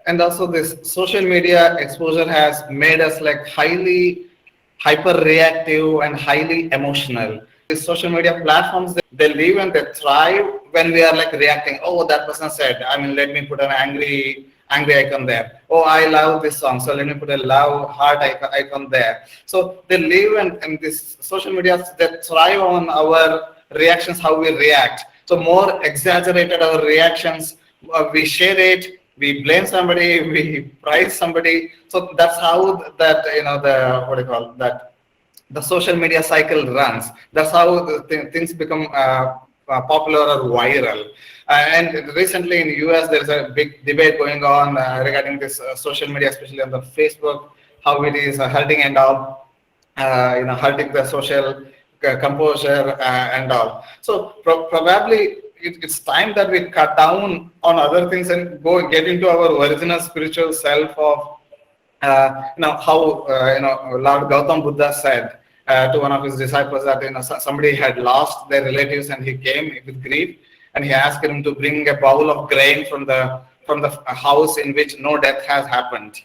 and also this social media exposure has made us like highly hyper reactive and highly emotional. These social media platforms, they live and they thrive when we are like reacting. Oh, that person said, I mean, let me put an angry icon there. Oh, I love this song, so let me put a love heart icon there. So they live and this social media, they thrive on our reactions, how we react. So more exaggerated our reactions, we share it, we blame somebody, we praise somebody. So that's how that, the what do you call that, the social media cycle runs. That's how the things become popular or viral. And recently in US, there's a big debate going on regarding this social media, especially on the Facebook, how it is hurting and all, hurting the social composure and all. So probably it's time that we cut down on other things and go get into our original spiritual self of how Lord Gautam Buddha said to one of his disciples that somebody had lost their relatives and he came with grief and he asked him to bring a bowl of grain from the house in which no death has happened.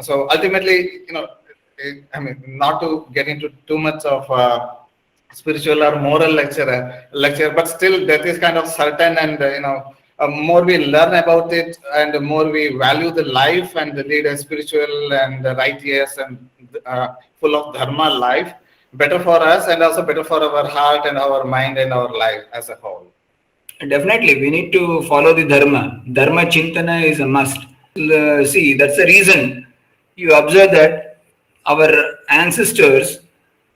So ultimately, I mean, not to get into too much of spiritual or moral lecture, but still death is kind of certain, and more we learn about it and the more we value the life and lead a spiritual and righteous and full of dharma life, better for us and also better for our heart and our mind and our life as a whole. Definitely, we need to follow the dharma. Dharma chintana is a must. See, that's the reason you observe that our ancestors,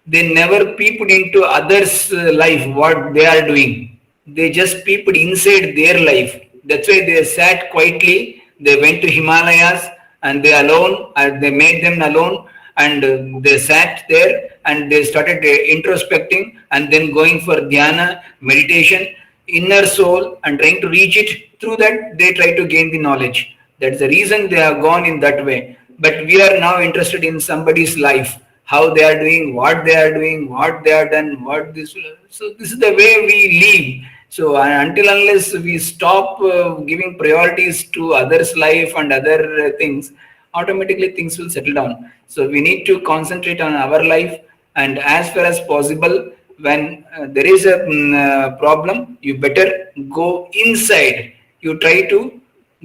they never peeped into others' life, what they are doing. They just peeped inside their life. That's why they sat quietly. They went to Himalayas and they alone, and they made them alone, and they sat there and they started introspecting and then going for dhyana, meditation, inner soul, and trying to reach it. Through that, they try to gain the knowledge. That's the reason they have gone in that way. But we are now interested in somebody's life, how they are doing, what they are doing, what they are done, what this. So this is the way we live. So until unless we stop giving priorities to others' life and other things, automatically things will settle down. So we need to concentrate on our life, and as far as possible, when there is a problem, you better go inside. You try to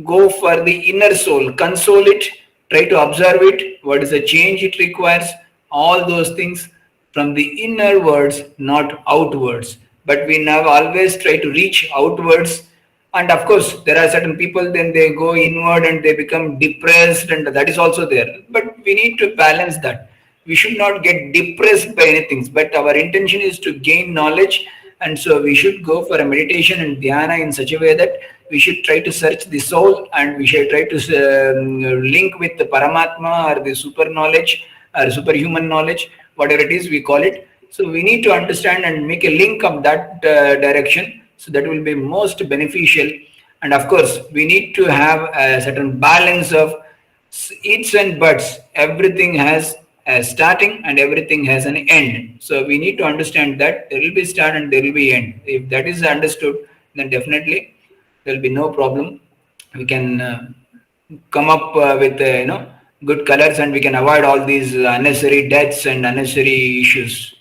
go for the inner soul, console it, try to observe it, what is the change it requires, all those things from the inner words, not outwards. But we now always try to reach outwards. And of course, there are certain people, then they go inward and they become depressed, and that is also there. But we need to balance that. We should not get depressed by anything, but our intention is to gain knowledge. And so we should go for a meditation and dhyana in such a way that we should try to search the soul, and we should try to link with the Paramatma or the super knowledge or superhuman knowledge, whatever it is we call it. So we need to understand and make a link of that direction. So that will be most beneficial. And of course, we need to have a certain balance of its and buts. Everything has a starting and everything has an end. So we need to understand that there will be start and there will be end. If that is understood, then definitely there will be no problem. We can come up with good colors, and we can avoid all these unnecessary deaths and unnecessary issues.